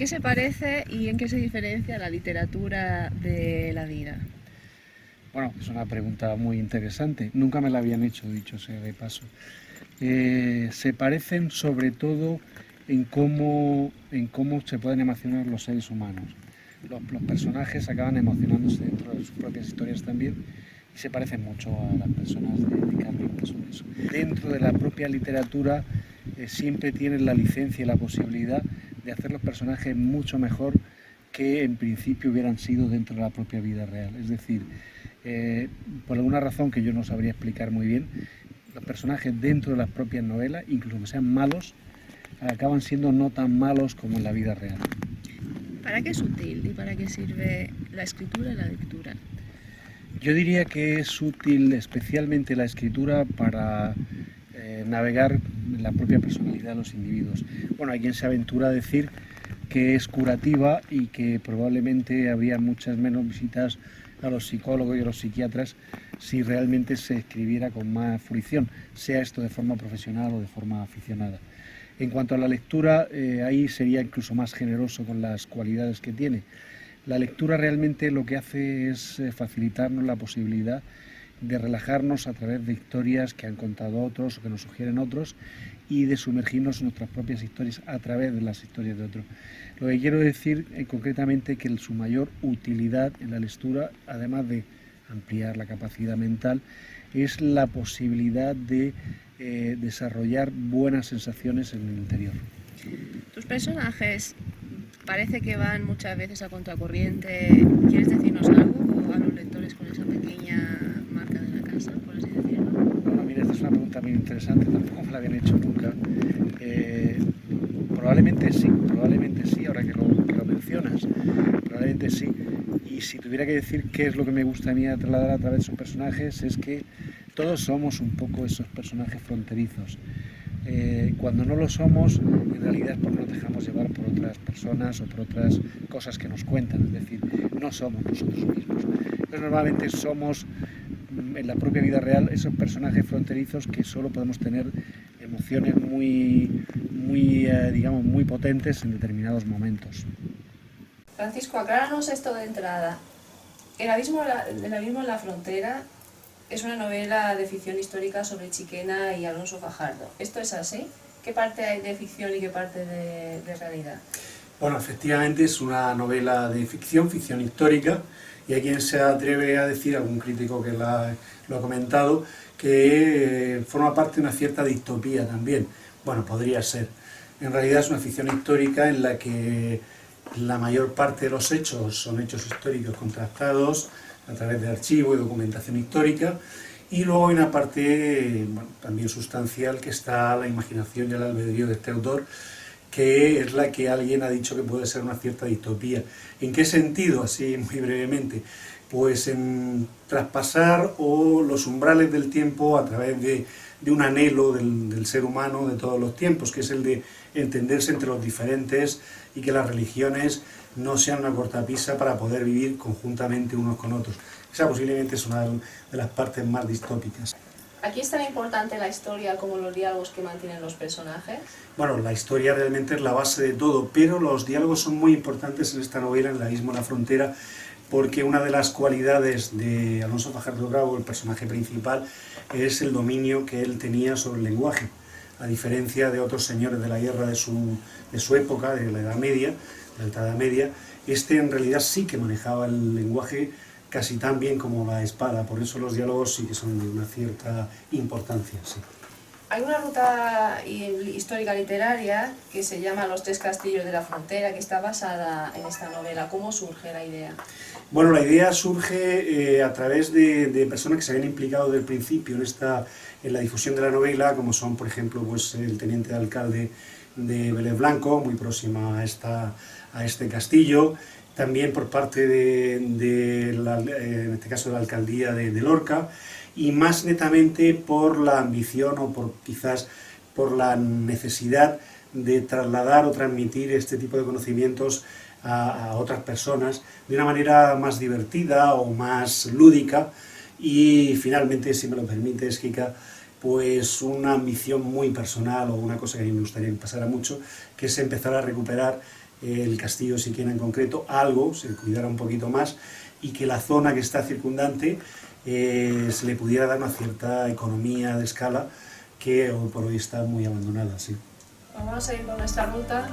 qué se parece y en qué se diferencia la literatura de la vida? Bueno, es una pregunta muy interesante. Nunca me la habían hecho, dicho sea de paso. Se parecen sobre todo en cómo se pueden emocionar los seres humanos. Los personajes acaban emocionándose dentro de sus propias historias también y se parecen mucho a las personas de carne y hueso. Dentro de la propia literatura siempre tienen la licencia y la posibilidad de hacer los personajes mucho mejor que en principio hubieran sido dentro de la propia vida real. Es decir, por alguna razón que yo no sabría explicar muy bien, los personajes dentro de las propias novelas, incluso que sean malos, acaban siendo no tan malos como en la vida real. ¿Para qué es útil y para qué sirve la escritura y la lectura? Yo diría que es útil especialmente la escritura para navegar la propia personalidad de los individuos. Bueno, hay quien se aventura a decir que es curativa y que probablemente habría muchas menos visitas a los psicólogos y a los psiquiatras si realmente se escribiera con más fruición, sea esto de forma profesional o de forma aficionada. En cuanto a la lectura, ahí sería incluso más generoso con las cualidades que tiene. La lectura realmente lo que hace es facilitarnos la posibilidad de relajarnos a través de historias que han contado otros o que nos sugieren otros y de sumergirnos en nuestras propias historias a través de las historias de otros. Lo que quiero decir concretamente que su mayor utilidad en la lectura, además de ampliar la capacidad mental, es la posibilidad de desarrollar buenas sensaciones en el interior. Tus personajes parece que van muchas veces a contracorriente. ¿Quieres decirnos algo a los lectores con esa pequeña marca de la casa, por así decirlo? Bueno, mira, esta es una pregunta muy interesante, tampoco me la habían hecho nunca. Probablemente sí, ahora que lo mencionas, probablemente sí. Y si tuviera que decir qué es lo que me gustaría trasladar a través de sus personajes, es que todos somos un poco esos personajes fronterizos. Cuando no lo somos, en realidad es porque nos dejamos llevar por otras personas o por otras cosas que nos cuentan, es decir, no somos nosotros mismos. Entonces, normalmente somos, en la propia vida real, esos personajes fronterizos que solo podemos tener emociones digamos, muy potentes en determinados momentos. Francisco, acláranos esto de entrada. El abismo en la frontera es una novela de ficción histórica sobre Chiquena y Alonso Fajardo. ¿Esto es así? ¿Qué parte hay de ficción y qué parte de realidad? Bueno, efectivamente es una novela de ficción histórica, y hay quien se atreve a decir, algún crítico que lo ha comentado, que forma parte de una cierta distopía también. Bueno, podría ser. En realidad es una ficción histórica en la que la mayor parte de los hechos son hechos históricos contrastados a través de archivo y documentación histórica, y luego hay una parte también sustancial que está la imaginación y el albedrío de este autor, que es la que alguien ha dicho que puede ser una cierta distopía. ¿En qué sentido? Así muy brevemente. Pues en traspasar los umbrales del tiempo a través de un anhelo del ser humano de todos los tiempos, que es el de entenderse entre los diferentes y que las religiones no sean una cortapisa para poder vivir conjuntamente unos con otros. Esa posiblemente es una de las partes más distópicas. ¿Aquí es tan importante la historia como los diálogos que mantienen los personajes? Bueno, la historia realmente es la base de todo, pero los diálogos son muy importantes en esta novela, en El abismo en la frontera, porque una de las cualidades de Alonso Fajardo Bravo, el personaje principal, es el dominio que él tenía sobre el lenguaje. A diferencia de otros señores de la guerra de su época, de la Edad Media, de la Alta Edad Media, este en realidad sí que manejaba el lenguaje casi tan bien como la espada, por eso los diálogos sí que son de una cierta importancia. Sí. Hay una ruta histórica literaria que se llama Los Tres Castillos de la Frontera, que está basada en esta novela. ¿Cómo surge la idea? Bueno, la idea surge a través de personas que se habían implicado desde el principio en la difusión de la novela, como son, por ejemplo, pues, el teniente de alcalde de Vélez Blanco, muy próxima a este castillo, también por parte en este caso de la alcaldía de Lorca, y más netamente por la ambición o quizás por la necesidad de trasladar o transmitir este tipo de conocimientos a otras personas de una manera más divertida o más lúdica. Y finalmente, si me lo permites, Kika, pues una ambición muy personal, o una cosa que a mí me gustaría que pasara mucho, que es empezar a recuperar el castillo de Siquena en concreto, algo se cuidara un poquito más y que la zona que está circundante se le pudiera dar una cierta economía de escala que hoy por hoy está muy abandonada. Sí. Vamos a seguir con nuestra ruta.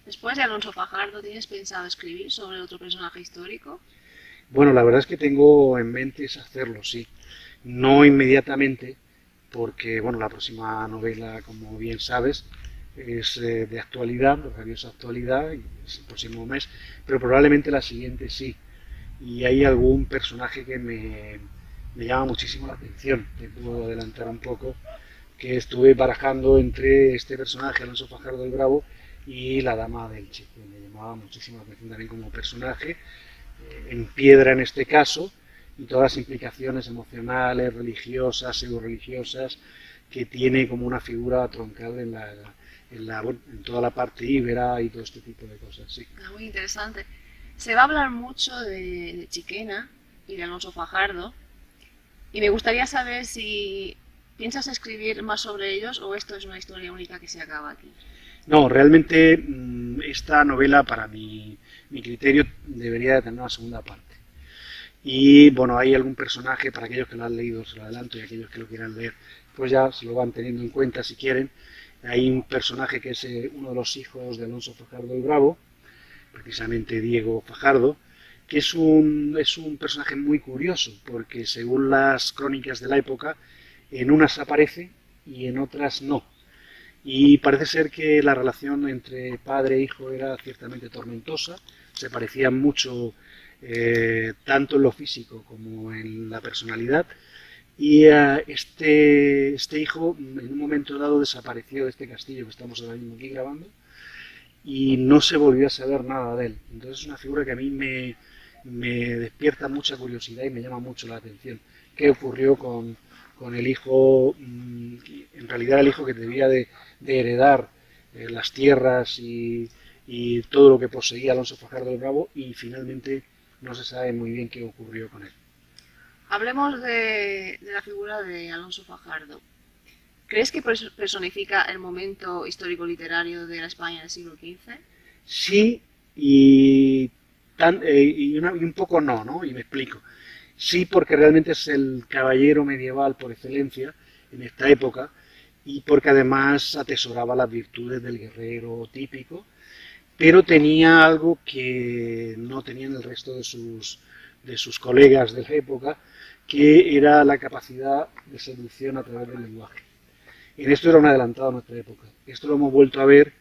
Después de Alonso Fajardo, ¿tienes pensado escribir sobre otro personaje histórico? Bueno, la verdad es que tengo en mente es hacerlo, sí. No inmediatamente, porque bueno, la próxima novela, como bien sabes, es de actualidad, de rabiosa actualidad, y es el próximo mes, pero probablemente la siguiente sí. Y hay algún personaje que me llama muchísimo la atención. Te puedo adelantar un poco, que estuve barajando entre este personaje, Alonso Fajardo el Bravo, y la Dama del Elche, que me llamaba muchísimo la atención también como personaje, en piedra en este caso, y todas las implicaciones emocionales, religiosas, pseudo-religiosas, que tiene como una figura troncal en toda la parte íbera y todo este tipo de cosas. Sí. Muy interesante. Se va a hablar mucho de Chiquena y de Alonso Fajardo, y me gustaría saber si piensas escribir más sobre ellos o esto es una historia única que se acaba aquí. No, realmente esta novela, para mi criterio, debería de tener una segunda parte. Y bueno, hay algún personaje, para aquellos que lo han leído, se lo adelanto, y aquellos que lo quieran leer, pues ya se lo van teniendo en cuenta si quieren. Hay un personaje que es uno de los hijos de Alonso Fajardo el Bravo, precisamente Diego Fajardo, que es un personaje muy curioso, porque según las crónicas de la época, en unas aparece y en otras no. Y parece ser que la relación entre padre e hijo era ciertamente tormentosa, se parecían mucho tanto en lo físico como en la personalidad, y este hijo en un momento dado desapareció de este castillo que estamos ahora mismo aquí grabando y no se volvió a saber nada de él. Entonces es una figura que a mí me despierta mucha curiosidad y me llama mucho la atención. ¿Qué ocurrió con el hijo, en realidad el hijo que debía de heredar las tierras y todo lo que poseía Alonso Fajardo el Bravo, y finalmente no se sabe muy bien qué ocurrió con él? Hablemos de la figura de Alonso Fajardo. ¿Crees que personifica el momento histórico-literario de la España del siglo XV? Sí, y un poco no, ¿no? Y me explico. Sí, porque realmente es el caballero medieval por excelencia en esta época, y porque además atesoraba las virtudes del guerrero típico, pero tenía algo que no tenían el resto de sus colegas de la época, que era la capacidad de seducción a través del lenguaje. En esto era un adelantado a nuestra época. Esto lo hemos vuelto a ver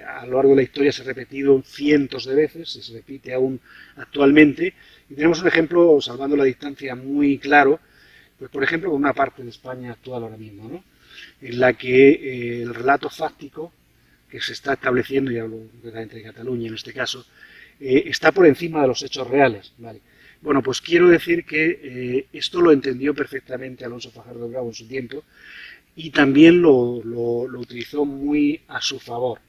a lo largo de la historia, se ha repetido cientos de veces, se repite aún actualmente, y tenemos un ejemplo, salvando la distancia, muy claro, pues por ejemplo con una parte de España actual ahora mismo, ¿no? En la que el relato fáctico que se está estableciendo, y hablo concretamente de Cataluña en este caso, está por encima de los hechos reales, ¿vale? Bueno, pues quiero decir que esto lo entendió perfectamente Alonso Fajardo Bravo en su tiempo, y también lo utilizó muy a su favor,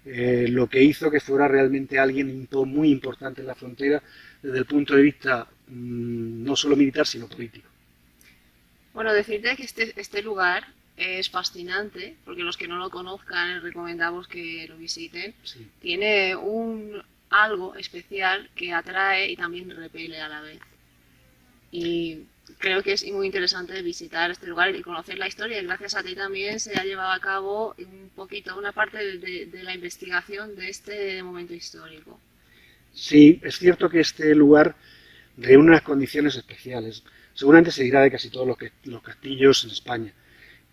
lo que hizo que fuera realmente alguien muy importante en la frontera desde el punto de vista no solo militar sino político. Bueno, decirte que este lugar es fascinante, porque los que no lo conozcan les recomendamos que lo visiten. Sí. Tiene algo especial que atrae y también repele a la vez. Y creo que es muy interesante visitar este lugar y conocer la historia, y gracias a ti también se ha llevado a cabo un poquito, una parte de la investigación de este momento histórico. Sí, es cierto que este lugar reúne unas condiciones especiales. Seguramente se dirá de casi todos los castillos en España,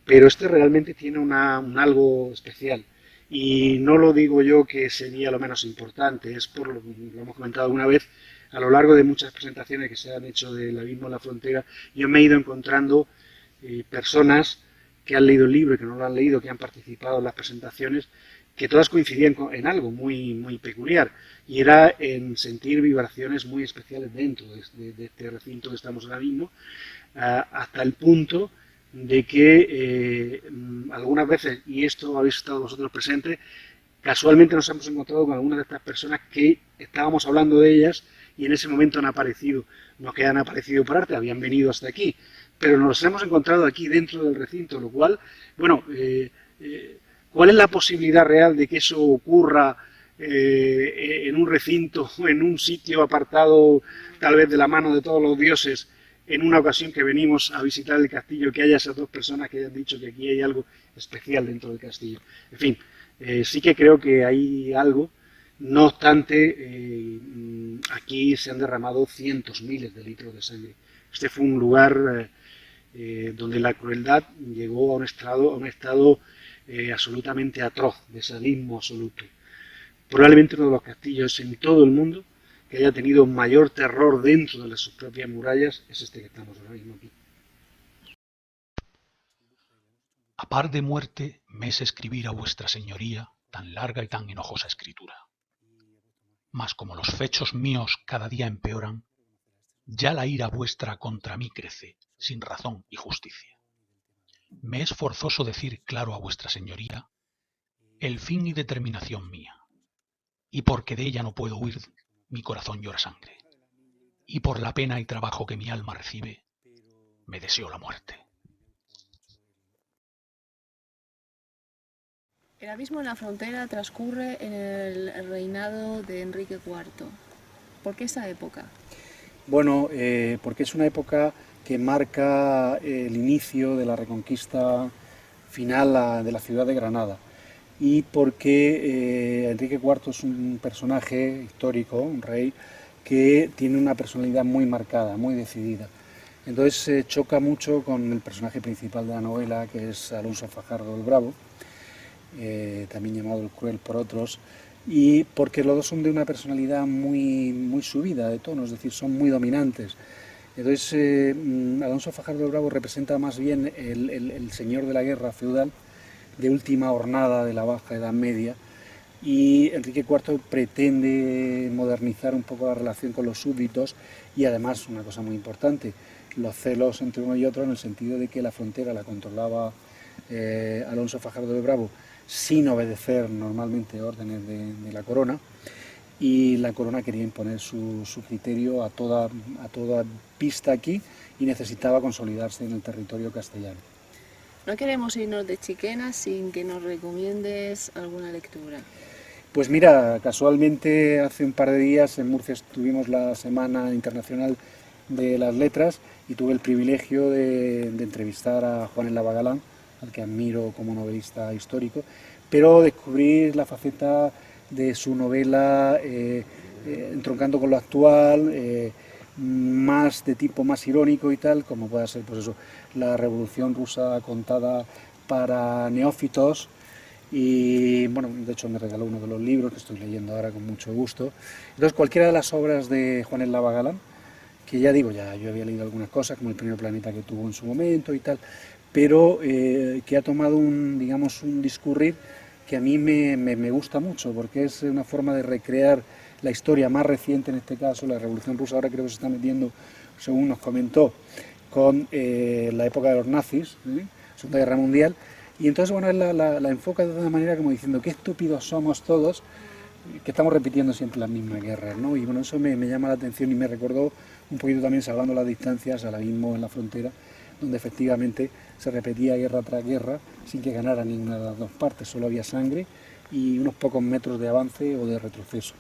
pero este realmente tiene un algo especial. Y no lo digo yo que sería lo menos importante, es por lo hemos comentado alguna vez, a lo largo de muchas presentaciones que se han hecho del abismo en la frontera, yo me he ido encontrando personas que han leído el libro y que no lo han leído, que han participado en las presentaciones, que todas coincidían en algo muy, muy peculiar, y era en sentir vibraciones muy especiales dentro de este recinto que estamos ahora mismo, hasta el punto de que algunas veces, y esto habéis estado vosotros presentes, casualmente nos hemos encontrado con algunas de estas personas que estábamos hablando de ellas y en ese momento han aparecido, no que han aparecido por arte, habían venido hasta aquí, pero nos hemos encontrado aquí dentro del recinto, lo cual, bueno, ¿cuál es la posibilidad real de que eso ocurra en un recinto, en un sitio apartado tal vez de la mano de todos los dioses, en una ocasión que venimos a visitar el castillo, que haya esas dos personas que hayan dicho que aquí hay algo especial dentro del castillo? En fin, sí que creo que hay algo. No obstante, aquí se han derramado cientos, miles de litros de sangre. Este fue un lugar donde la crueldad llegó a un estado absolutamente atroz, de sadismo absoluto. Probablemente uno de los castillos en todo el mundo que haya tenido mayor terror dentro de sus propias murallas es este que estamos ahora mismo aquí. A par de muerte me es escribir a vuestra señoría tan larga y tan enojosa escritura. Mas como los fechos míos cada día empeoran, ya la ira vuestra contra mí crece, sin razón y justicia. Me es forzoso decir claro a vuestra señoría el fin y determinación mía, y porque de ella no puedo huir, mi corazón llora sangre, y por la pena y trabajo que mi alma recibe, me deseo la muerte. El abismo en la frontera transcurre en el reinado de Enrique IV. ¿Por qué esa época? Bueno, porque es una época que marca el inicio de la reconquista final de la ciudad de Granada, y porque Enrique IV es un personaje histórico, un rey, que tiene una personalidad muy marcada, muy decidida. Entonces choca mucho con el personaje principal de la novela, que es Alonso Fajardo el Bravo, también llamado el Cruel por otros, y porque los dos son de una personalidad muy, muy subida de tono, es decir, son muy dominantes. Entonces Alonso Fajardo el Bravo representa más bien el señor de la guerra feudal, de última hornada de la Baja Edad Media, y Enrique IV pretende modernizar un poco la relación con los súbditos, y además, una cosa muy importante, los celos entre uno y otro, en el sentido de que la frontera la controlaba Alonso Fajardo el Bravo sin obedecer normalmente órdenes de la corona, y la corona quería imponer su criterio a toda pista aquí, y necesitaba consolidarse en el territorio castellano. No queremos irnos de Chiquena sin que nos recomiendes alguna lectura. Pues mira, casualmente hace un par de días en Murcia tuvimos la Semana Internacional de las Letras y tuve el privilegio de entrevistar a Juan Elaba Galán, al que admiro como novelista histórico, pero descubrir la faceta de su novela entroncando con lo actual, más de tipo más irónico y tal, como puede ser pues eso, la Revolución Rusa contada para neófitos. Y bueno, de hecho me regaló uno de los libros que estoy leyendo ahora con mucho gusto. Entonces cualquiera de las obras de Juan Elaba Galán, que ya digo, ya yo había leído algunas cosas, como El primer planeta que tuvo en su momento y tal, pero que ha tomado un discurrir que a mí me gusta mucho, porque es una forma de recrear la historia más reciente, en este caso la Revolución Rusa. Ahora creo que se está metiendo, según nos comentó, con la época de los nazis, Segunda Guerra Mundial, y entonces bueno, él la enfoca de una manera como diciendo qué estúpidos somos todos, que estamos repitiendo siempre las mismas guerras, ¿no? Y bueno, eso me llama la atención y me recordó un poquito también, salvando las distancias, al abismo en la frontera, donde efectivamente se repetía guerra tras guerra sin que ganara ninguna de las dos partes, solo había sangre y unos pocos metros de avance o de retroceso.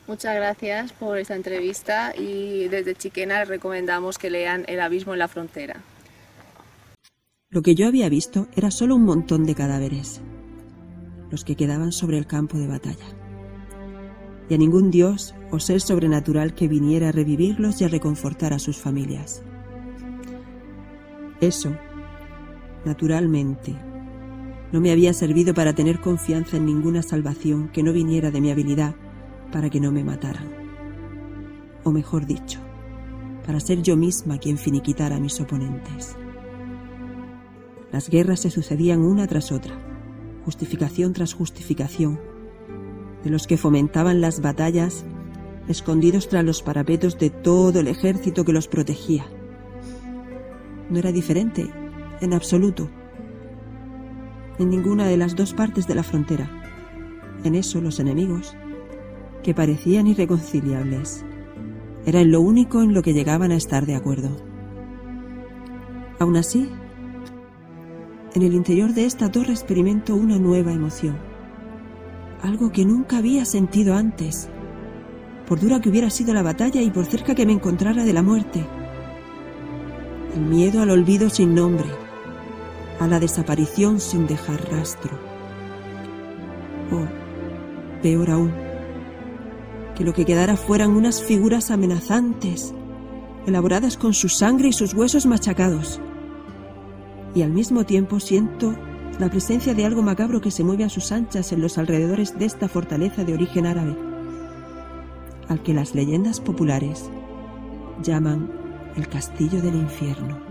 Muchas gracias por esta entrevista, y desde Chiquena les recomendamos que lean El abismo en la frontera. Lo que yo había visto era solo un montón de cadáveres, los que quedaban sobre el campo de batalla. Y a ningún dios o ser sobrenatural que viniera a revivirlos y a reconfortar a sus familias. Eso, naturalmente, no me había servido para tener confianza en ninguna salvación que no viniera de mi habilidad para que no me mataran. O mejor dicho, para ser yo misma quien finiquitara a mis oponentes. Las guerras se sucedían una tras otra, justificación tras justificación, de los que fomentaban las batallas, escondidos tras los parapetos de todo el ejército que los protegía. No era diferente, en absoluto, en ninguna de las dos partes de la frontera. En eso los enemigos, que parecían irreconciliables, era en lo único en lo que llegaban a estar de acuerdo. Aún así, en el interior de esta torre experimento una nueva emoción, algo que nunca había sentido antes, por dura que hubiera sido la batalla y por cerca que me encontrara de la muerte. El miedo al olvido sin nombre, a la desaparición sin dejar rastro. O, peor aún, que lo que quedara fueran unas figuras amenazantes, elaboradas con su sangre y sus huesos machacados. Y al mismo tiempo siento la presencia de algo macabro que se mueve a sus anchas en los alrededores de esta fortaleza de origen árabe, al que las leyendas populares llaman el Castillo del Infierno.